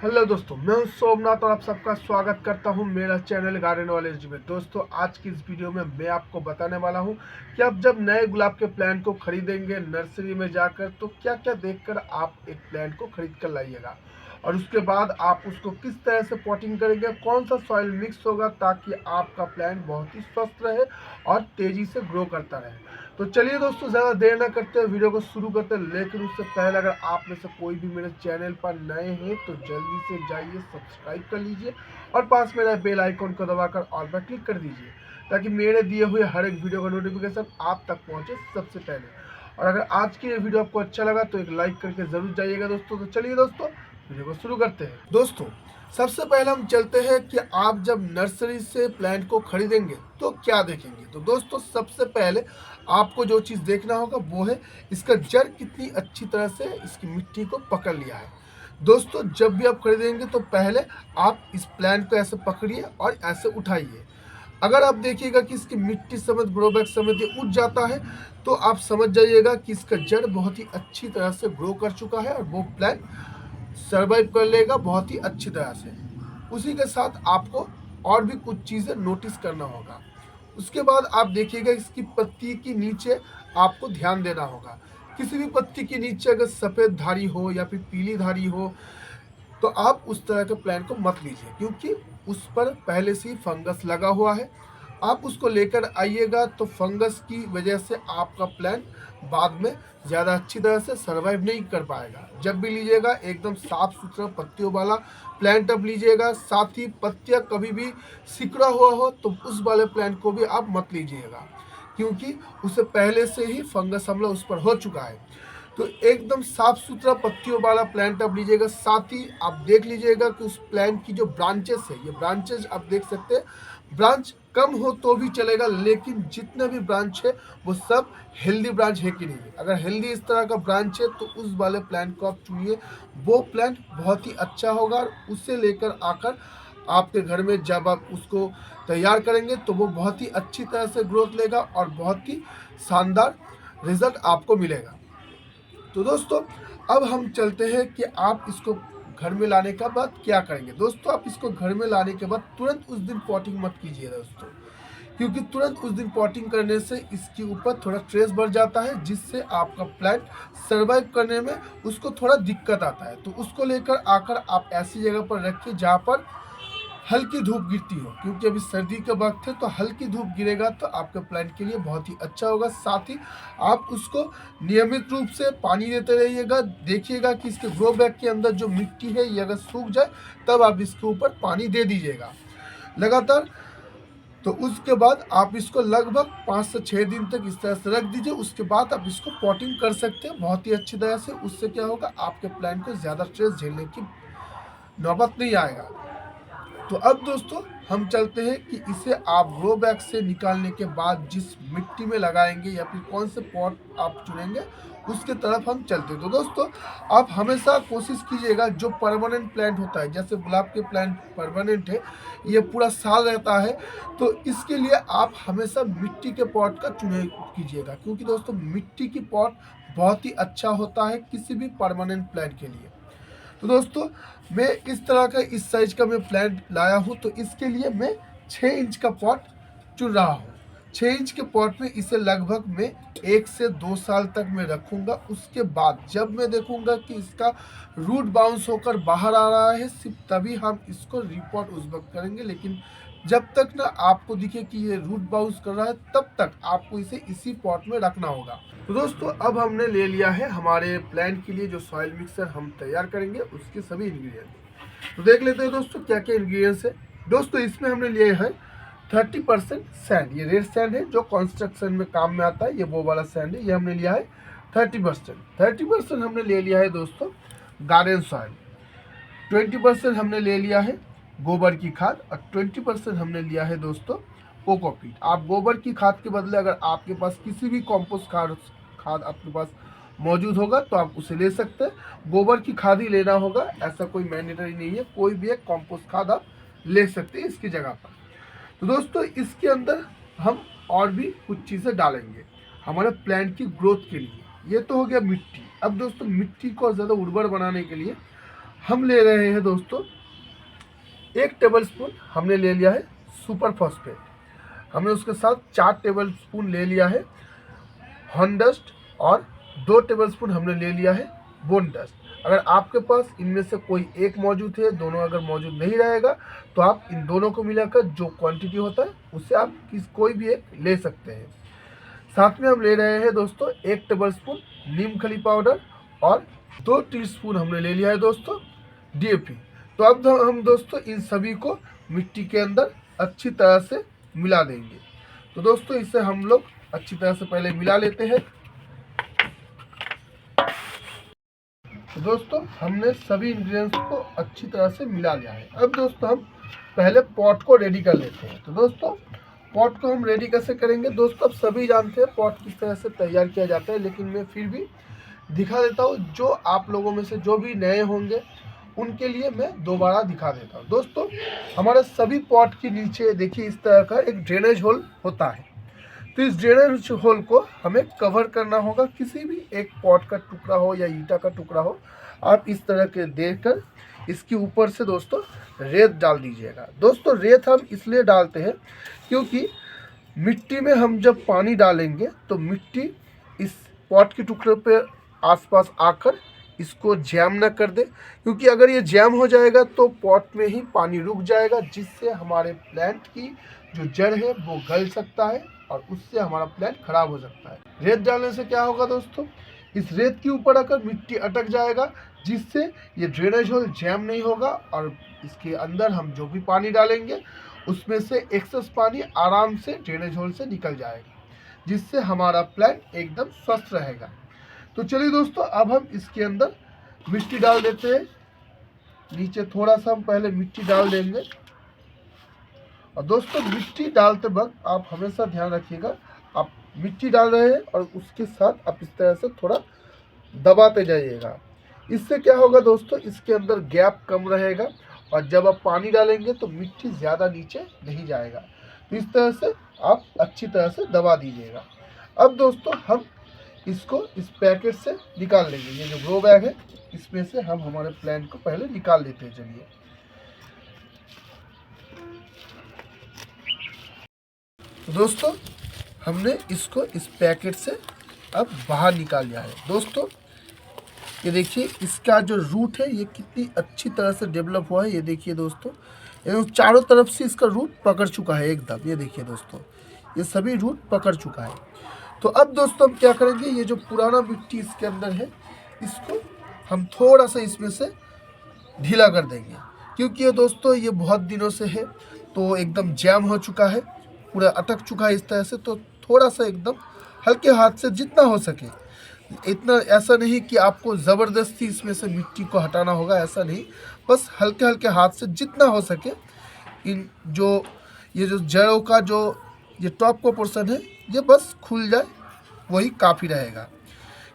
Hello दोस्तों, मैं हूं सोमनाथ और आप सबका स्वागत करता हूं मेरा चैनल गार्डन नॉलेज में। दोस्तों, आज की इस वीडियो में मैं आपको बताने वाला हूं कि आप जब नए गुलाब के प्लांट को खरीदेंगे नर्सरी में जाकर, तो क्या क्या देखकर आप एक प्लांट को खरीद कर लाइएगा और उसके बाद आप उसको किस तरह से पॉटिंग करेंगे, कौन सा सॉइल मिक्स होगा ताकि आपका प्लांट बहुत ही स्वस्थ रहे और तेज़ी से ग्रो करता रहे। तो चलिए दोस्तों, ज़्यादा देर ना करते हुए वीडियो को शुरू करते हैं। लेकिन उससे पहले अगर आप में से कोई भी मेरे चैनल पर नए हैं तो जल्दी से जाइए, सब्सक्राइब कर लीजिए और पास में रहे बेल आइकन को दबाकर ऑल पर क्लिक कर दीजिए ताकि मेरे दिए हुए हर एक वीडियो का नोटिफिकेशन आप तक पहुंचे सबसे पहले। और अगर आज की ये वीडियो आपको अच्छा लगा तो एक लाइक करके ज़रूर जाइएगा दोस्तों। तो चलिए दोस्तों, वीडियो को शुरू करते हैं। दोस्तों, सबसे पहले हम चलते हैं कि आप जब नर्सरी से प्लांट को खरीदेंगे तो क्या देखेंगे। तो दोस्तों, सबसे पहले आपको जो चीज़ देखना होगा वो है इसका जड़ कितनी अच्छी तरह से इसकी मिट्टी को पकड़ लिया है। दोस्तों, जब भी आप खरीदेंगे तो पहले आप इस प्लांट को ऐसे पकड़िए और ऐसे उठाइए। अगर आप देखिएगा कि इसकी मिट्टी समेत ग्रो बैग समेत ये उठ जाता है तो आप समझ जाइएगा कि इसका जड़ बहुत ही अच्छी तरह से ग्रो कर चुका है और वो प्लांट सर्वाइव कर लेगा बहुत ही अच्छी तरह से। उसी के साथ आपको और भी कुछ चीज़ें नोटिस करना होगा। उसके बाद आप देखिएगा इसकी पत्ती के नीचे आपको ध्यान देना होगा। किसी भी पत्ती के नीचे अगर सफ़ेद धारी हो या फिर पीली धारी हो तो आप उस तरह के प्लांट को मत लीजिए, क्योंकि उस पर पहले से ही फंगस लगा हुआ है। आप उसको लेकर आइएगा तो फंगस की वजह से आपका प्लांट बाद में ज़्यादा अच्छी तरह से सर्वाइव नहीं कर पाएगा। जब भी लीजिएगा एकदम साफ सुथरा पत्तियों वाला प्लांट अब लीजिएगा। साथ ही पत्तियाँ कभी भी सिकुड़ा हुआ हो तो उस वाले प्लांट को भी आप मत लीजिएगा, क्योंकि उसे पहले से ही फंगस हमला उस पर हो चुका है। तो एकदम साफ सुथरा पत्तियों वाला प्लांट आप लीजिएगा। साथ ही आप देख लीजिएगा कि उस प्लांट की जो ब्रांचेस है, ये ब्रांचेस आप देख सकते हैं, ब्रांच कम हो तो भी चलेगा, लेकिन जितने भी ब्रांच है वो सब हेल्दी ब्रांच है कि नहीं। अगर हेल्दी इस तरह का ब्रांच है तो उस वाले प्लांट को आप चुनिए। वो प्लांट बहुत ही अच्छा होगा और उसे लेकर आकर आपके घर में जब आप उसको तैयार करेंगे तो वो बहुत ही अच्छी तरह से ग्रोथ लेगा और बहुत ही शानदार रिजल्ट आपको मिलेगा। तो दोस्तों, अब हम चलते हैं कि आप इसको घर में लाने के बाद क्या करेंगे। दोस्तों, आप इसको घर में लाने के बाद तुरंत उस दिन पॉटिंग मत कीजिए दोस्तों, क्योंकि तुरंत उस दिन पॉटिंग करने से इसके ऊपर थोड़ा स्ट्रेस बढ़ जाता है, जिससे आपका प्लांट सर्वाइव करने में उसको थोड़ा दिक्कत आता है। तो उसको लेकर आकर आप ऐसी जगह पर रखिए जहाँ पर हल्की धूप गिरती हो, क्योंकि अभी सर्दी का वक्त है तो हल्की धूप गिरेगा तो आपके प्लांट के लिए बहुत ही अच्छा होगा। साथ ही आप उसको नियमित रूप से पानी देते रहिएगा। देखिएगा कि इसके ग्रो बैग के अंदर जो मिट्टी है ये अगर सूख जाए तब आप इसके ऊपर पानी दे दीजिएगा लगातार। तो उसके बाद आप इसको लगभग 5 से 6 दिन तक इस तरह से रख दीजिए। उसके बाद आप इसको पॉटिंग कर सकते हैं बहुत ही अच्छी तरह से। उससे क्या होगा, आपके प्लांट को ज़्यादा स्ट्रेस झेलने की नौबत नहीं आएगा। तो अब दोस्तों, हम चलते हैं कि इसे आप ग्रो बैग से निकालने के बाद जिस मिट्टी में लगाएंगे या फिर कौन से पॉट आप चुनेंगे उसके तरफ हम चलते हैं। तो दोस्तों, आप हमेशा कोशिश कीजिएगा जो परमानेंट प्लांट होता है, जैसे गुलाब के प्लांट परमानेंट है, ये पूरा साल रहता है, तो इसके लिए आप हमेशा मिट्टी के पॉट का चुनाव कीजिएगा, क्योंकि दोस्तों मिट्टी की पॉट बहुत ही अच्छा होता है किसी भी परमानेंट प्लांट के लिए। तो दोस्तों, मैं इस तरह का इस साइज का मैं प्लांट लाया हूँ, तो इसके लिए मैं 6 इंच का पॉट चुन रहा हूँ। 6 इंच के पॉट में इसे लगभग मैं 1 से 2 साल तक मैं रखूँगा। उसके बाद जब मैं देखूँगा कि इसका रूट बाउंस होकर बाहर आ रहा है, सिर्फ तभी हम इसको रिपोर्ट उस वक्त करेंगे। लेकिन जब तक ना आपको दिखे कि ये रूट बाउंस कर रहा है तब तक आपको इसे इसी पॉट में रखना होगा। तो दोस्तों, अब हमने ले लिया है हमारे प्लांट के लिए जो सॉइल मिक्सर हम तैयार करेंगे उसके सभी इंग्रेडिएंट। तो देख लेते हैं दोस्तों क्या क्या इंग्रेडिएंट्स है। दोस्तों, इसमें हमने लिए हैं 30% सैंड। ये रेड सैंड है जो कंस्ट्रक्शन में काम में आता है, ये वो वाला सैंड है। ये हमने लिया है 30%। हमने ले लिया है दोस्तों गार्डन सॉइल। 20% हमने ले लिया है गोबर की खाद और 20% हमने लिया है दोस्तों कोकोपीट। आप गोबर की खाद के बदले अगर आपके पास किसी भी कॉम्पोस्ट खाद आपके पास मौजूद होगा तो आप उसे ले सकते हैं। गोबर की खाद ही लेना होगा, ऐसा कोई मैंडेटरी नहीं है। कोई भी एक कॉम्पोस्ट खाद आप ले सकते हैं इसकी जगह पर। तो दोस्तों, इसके अंदर हम और भी कुछ चीज़ें डालेंगे हमारे प्लांट की ग्रोथ के लिए। ये तो हो गया मिट्टी। अब दोस्तों, मिट्टी को ज़्यादा उर्वर बनाने के लिए हम ले रहे हैं दोस्तों 1 टेबल स्पून हमने ले लिया है सुपर फॉस्फेट। हमने उसके साथ 4 टेबल स्पून ले लिया है हॉर्न डस्ट और 2 टेबल स्पून हमने ले लिया है बोन डस्ट। अगर आपके पास इनमें से कोई एक मौजूद है, दोनों अगर मौजूद नहीं रहेगा तो आप इन दोनों को मिलाकर जो क्वांटिटी होता है उससे आप कोई भी एक ले सकते हैं। साथ में हम ले रहे हैं दोस्तों 1 टेबल स्पून नीम खली पाउडर और 2 टीस्पून हमने ले लिया है दोस्तों DAP। तो अब हम दोस्तों इन सभी को मिट्टी के अंदर अच्छी तरह से मिला देंगे। तो दोस्तों इसे हम लोग अच्छी तरह से पहले मिला लेते हैं। तो दोस्तों हमने सभी इंग्रेडिएंट्स को अच्छी तरह से मिला लिया है। अब दोस्तों हम पहले पॉट को रेडी कर लेते हैं। तो दोस्तों पॉट को हम रेडी कैसे करेंगे? दोस्तों अब सभी जानते हैं पॉट किस तरह से तैयार किया जाता है, लेकिन मैं फिर भी दिखा देता हूँ। जो आप लोगों में से जो भी नए होंगे उनके लिए मैं दोबारा दिखा देता हूँ। दोस्तों हमारे सभी पॉट के नीचे देखिए इस तरह का एक ड्रेनेज होल होता है। तो इस ड्रेनेज होल को हमें कवर करना होगा। किसी भी एक पॉट का टुकड़ा हो या ईंटा का टुकड़ा हो, आप इस तरह के देकर इसके ऊपर से दोस्तों रेत डाल दीजिएगा। दोस्तों रेत हम इसलिए डालते हैं क्योंकि मिट्टी में हम जब पानी डालेंगे तो मिट्टी इस पॉट के टुकड़े पे आसपास आकर इसको जैम ना कर दे, क्योंकि अगर ये जैम हो जाएगा तो पॉट में ही पानी रुक जाएगा, जिससे हमारे प्लांट की जो जड़ है वो गल सकता है और उससे हमारा प्लांट खराब हो सकता है। रेत डालने से क्या होगा दोस्तों, इस रेत के ऊपर आकर मिट्टी अटक जाएगा, जिससे ये ड्रेनेज होल जैम नहीं होगा और इसके अंदर हम जो भी पानी डालेंगे उसमें से एक्सेस पानी आराम से ड्रेनेज होल से निकल जाएगा, जिससे हमारा प्लांट एकदम स्वस्थ रहेगा। तो चलिए दोस्तों अब हम इसके अंदर मिट्टी डाल देते हैं। नीचे थोड़ा सा हम पहले मिट्टी डाल देंगे। और दोस्तों मिट्टी डालते वक्त आप हमेशा ध्यान रखिएगा, आप मिट्टी डाल रहे हैं और उसके साथ आप इस तरह से थोड़ा दबाते जाइएगा। इससे क्या होगा दोस्तों, इसके अंदर गैप कम रहेगा और जब आप पानी डालेंगे तो मिट्टी ज़्यादा नीचे नहीं जाएगा। तो इस तरह से आप अच्छी तरह से दबा दीजिएगा। अब दोस्तों हम इसको इस पैकेट से निकाल लेंगे। ये जो ग्रो बैग है इसमें से हम हमारे प्लांट को पहले निकाल लेते हैं। चलिए दोस्तों हमने इसको इस पैकेट से अब बाहर निकाल लिया है। दोस्तों ये देखिए इसका जो रूट है ये कितनी अच्छी तरह से डेवलप हुआ है। ये देखिए दोस्तों, ये चारों तरफ से इसका रूट पकड़ चुका है एकदम। ये देखिए दोस्तों, ये सभी रूट पकड़ चुका है। तो अब दोस्तों हम क्या करेंगे, ये जो पुराना मिट्टी इसके अंदर है इसको हम थोड़ा सा इसमें से ढीला कर देंगे, क्योंकि ये दोस्तों ये बहुत दिनों से है तो एकदम जैम हो चुका है, पूरा अटक चुका है इस तरह से। तो थोड़ा सा एकदम हल्के हाथ से जितना हो सके, इतना ऐसा नहीं कि आपको ज़बरदस्ती इसमें से मिट्टी को हटाना होगा, ऐसा नहीं, बस हल्के हल्के हाथ से जितना हो सके इन ये जो जड़ों का जो ये टॉप का पोर्शन है ये बस खुल जाए, वही काफ़ी रहेगा।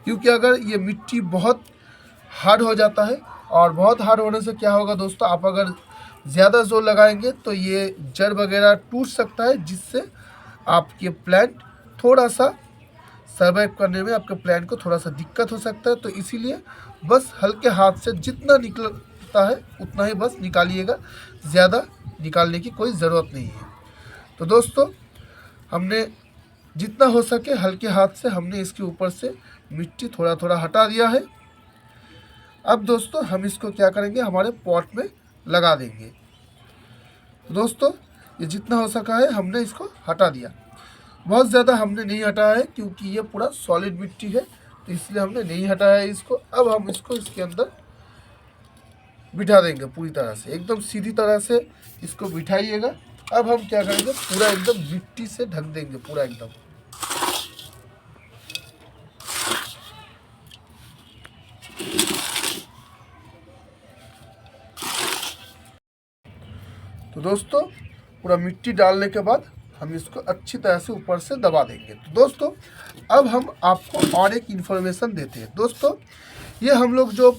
क्योंकि अगर ये मिट्टी बहुत हार्ड हो जाता है और बहुत हार्ड होने से क्या होगा दोस्तों, आप अगर ज़्यादा जोर लगाएंगे तो ये जड़ वगैरह टूट सकता है, जिससे आपके प्लांट थोड़ा सा सर्वाइव करने में आपके प्लांट को थोड़ा सा दिक्कत हो सकता है। तो इसीलिए बस हल्के हाथ से जितना निकलता है उतना ही बस निकालिएगा, ज़्यादा निकालने की कोई ज़रूरत नहीं है। तो दोस्तों हमने जितना हो सके हल्के हाथ से हमने इसके ऊपर से मिट्टी थोड़ा थोड़ा हटा दिया है। अब दोस्तों हम इसको क्या करेंगे, हमारे पॉट में लगा देंगे। तो दोस्तों ये जितना हो सका है हमने इसको हटा दिया। बहुत ज़्यादा हमने नहीं हटाया है क्योंकि ये पूरा सॉलिड मिट्टी है, तो इसलिए हमने नहीं हटाया है इसको। अब हम इसको इसके अंदर बिठा देंगे पूरी तरह से, एकदम सीधी तरह से इसको बिठाइएगा। अब हम क्या करेंगे, पूरा एकदम मिट्टी से ढक देंगे पूरा एकदम। तो दोस्तों पूरा मिट्टी डालने के बाद हम इसको अच्छी तरह से ऊपर से दबा देंगे। तो दोस्तों अब हम आपको और एक इन्फॉर्मेशन देते हैं। दोस्तों ये हम लोग जो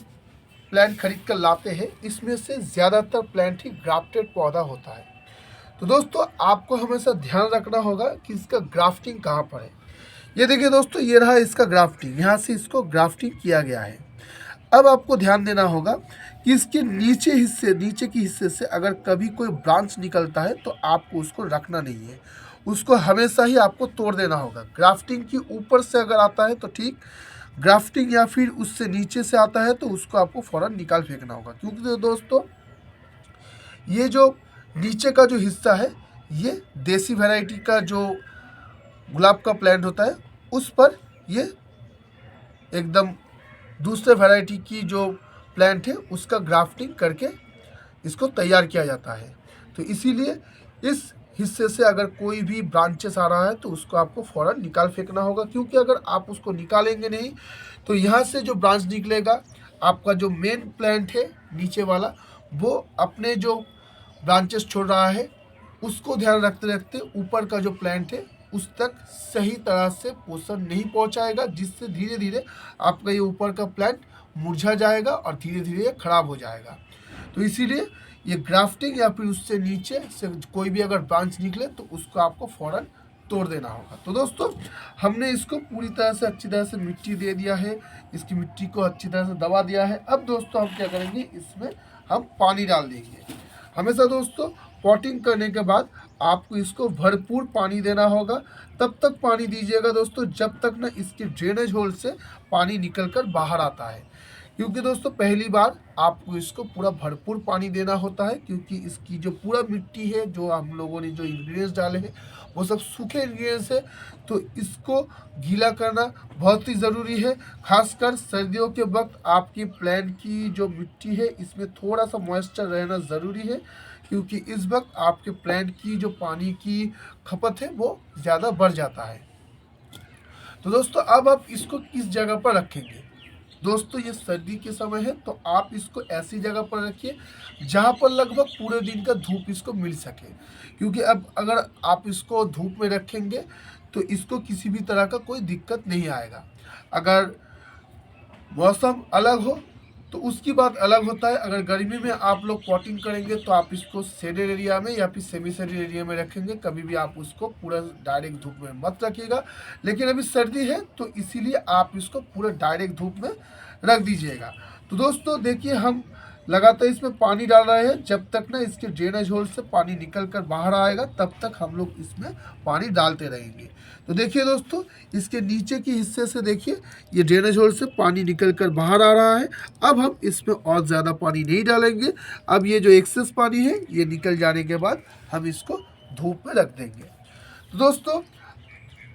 प्लांट खरीद कर लाते हैं इसमें से ज़्यादातर प्लांट ही ग्राफ्टेड पौधा होता है। तो दोस्तों आपको हमेशा ध्यान रखना होगा कि इसका ग्राफ्टिंग कहाँ पर है। ये देखिए दोस्तों, ये रहा इसका ग्राफ्टिंग, यहाँ से इसको ग्राफ्टिंग किया गया है। अब आपको ध्यान देना होगा कि इसके नीचे की हिस्से से अगर कभी कोई ब्रांच निकलता है तो आपको उसको रखना नहीं है, उसको हमेशा ही आपको तोड़ देना होगा। ग्राफ्टिंग की ऊपर से अगर आता है तो ठीक, ग्राफ्टिंग या फिर उससे नीचे से आता है तो उसको आपको फ़ौरन निकाल फेंकना होगा। क्योंकि तो दोस्तों ये जो नीचे का जो हिस्सा है ये देसी वैरायटी का जो गुलाब का प्लांट होता है उस पर ये एकदम दूसरे वैरायटी की जो प्लांट है उसका ग्राफ्टिंग करके इसको तैयार किया जाता है। तो इसीलिए इस हिस्से से अगर कोई भी ब्रांचेस आ रहा है तो उसको आपको फ़ौरन निकाल फेंकना होगा। क्योंकि अगर आप उसको निकालेंगे नहीं तो यहाँ से जो ब्रांच निकलेगा, आपका जो मेन प्लांट है नीचे वाला, वो अपने जो ब्रांचेस छोड़ रहा है उसको ध्यान रखते रखते ऊपर का जो प्लांट है उस तक सही तरह से पोषण नहीं पहुंचाएगा, जिससे धीरे धीरे आपका ये ऊपर का प्लांट मुरझा जाएगा और धीरे धीरे ये खराब हो जाएगा। तो इसीलिए ये ग्राफ्टिंग या फिर उससे नीचे से कोई भी अगर ब्रांच निकले तो उसको आपको फ़ौरन तोड़ देना होगा। तो दोस्तों हमने इसको पूरी तरह से अच्छी तरह से मिट्टी दे दिया है, इसकी मिट्टी को अच्छी तरह से दबा दिया है। अब दोस्तों हम क्या करेंगे, इसमें हम पानी डाल देंगे। हमेशा दोस्तों पॉटिंग करने के बाद आपको इसको भरपूर पानी देना होगा। तब तक पानी दीजिएगा दोस्तों जब तक ना इसके ड्रेनेज होल से पानी निकल कर बाहर आता है। क्योंकि दोस्तों पहली बार आपको इसको पूरा भरपूर पानी देना होता है, क्योंकि इसकी जो पूरा मिट्टी है, जो हम लोगों ने जो इंग्रेडिएंट्स डाले हैं वो सब सूखे इंग्रेडिएंट्स है, तो इसको गीला करना बहुत ही ज़रूरी है। खासकर सर्दियों के वक्त आपकी प्लांट की जो मिट्टी है इसमें थोड़ा सा मॉइस्चर रहना ज़रूरी है, क्योंकि इस वक्त आपके प्लांट की जो पानी की खपत है वो ज़्यादा बढ़ जाता है। तो दोस्तों अब आप इसको किस जगह पर रखेंगे, दोस्तों ये सर्दी के समय है तो आप इसको ऐसी जगह पर रखिए जहाँ पर लगभग पूरे दिन का धूप इसको मिल सके। क्योंकि अब अगर आप इसको धूप में रखेंगे तो इसको किसी भी तरह का कोई दिक्कत नहीं आएगा। अगर मौसम अलग हो तो उसकी बात अलग होता है। अगर गर्मी में आप लोग पॉटिंग करेंगे तो आप इसको शेडेड एरिया में या फिर सेमी शेडेड एरिया में रखेंगे, कभी भी आप उसको पूरा डायरेक्ट धूप में मत रखिएगा। लेकिन अभी सर्दी है तो इसीलिए आप इसको पूरा डायरेक्ट धूप में रख दीजिएगा। तो दोस्तों देखिए हम लगातार इसमें पानी डाल रहे हैं, जब तक ना इसके ड्रेनेज होल से पानी निकल कर बाहर आएगा तब तक हम लोग इसमें पानी डालते रहेंगे। तो देखिए दोस्तों इसके नीचे की हिस्से से देखिए ये ड्रेनेज होल से पानी निकल कर बाहर आ रहा है। अब हम इसमें और ज़्यादा पानी नहीं डालेंगे। अब ये जो एक्सेस पानी है ये निकल जाने के बाद हम इसको धूप में रख देंगे। तो दोस्तों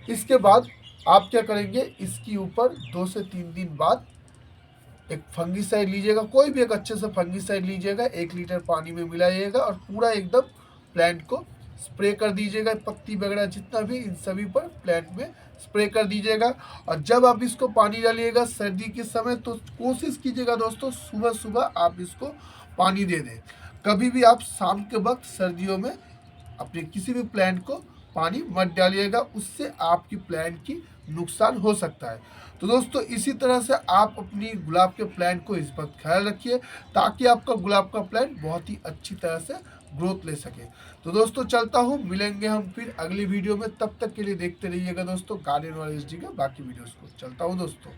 इसके बाद आप क्या करेंगे, इसके ऊपर 2 से 3 दिन बाद एक फंगीसाइड लीजिएगा, कोई भी एक अच्छे से फंगीसाइड लीजिएगा, 1 लीटर पानी में मिलाइएगा और पूरा एकदम प्लांट को स्प्रे कर दीजिएगा। पत्ती वगैरह जितना भी इन सभी पर प्लांट में स्प्रे कर दीजिएगा। और जब आप इसको पानी डालिएगा सर्दी के समय तो कोशिश कीजिएगा दोस्तों सुबह सुबह आप इसको पानी दे दें। कभी भी आप शाम के वक्त सर्दियों में अपने किसी भी प्लांट को पानी मत डालिएगा, उससे आपकी प्लांट की नुकसान हो सकता है। तो दोस्तों इसी तरह से आप अपनी गुलाब के प्लांट को इस वक्त ख्याल रखिए ताकि आपका गुलाब का प्लांट बहुत ही अच्छी तरह से ग्रोथ ले सके। तो दोस्तों चलता हूँ, मिलेंगे हम फिर अगली वीडियो में। तब तक के लिए देखते रहिएगा दोस्तों गार्डन नॉलेज के बाकी वीडियोस को। चलता हूँ दोस्तों।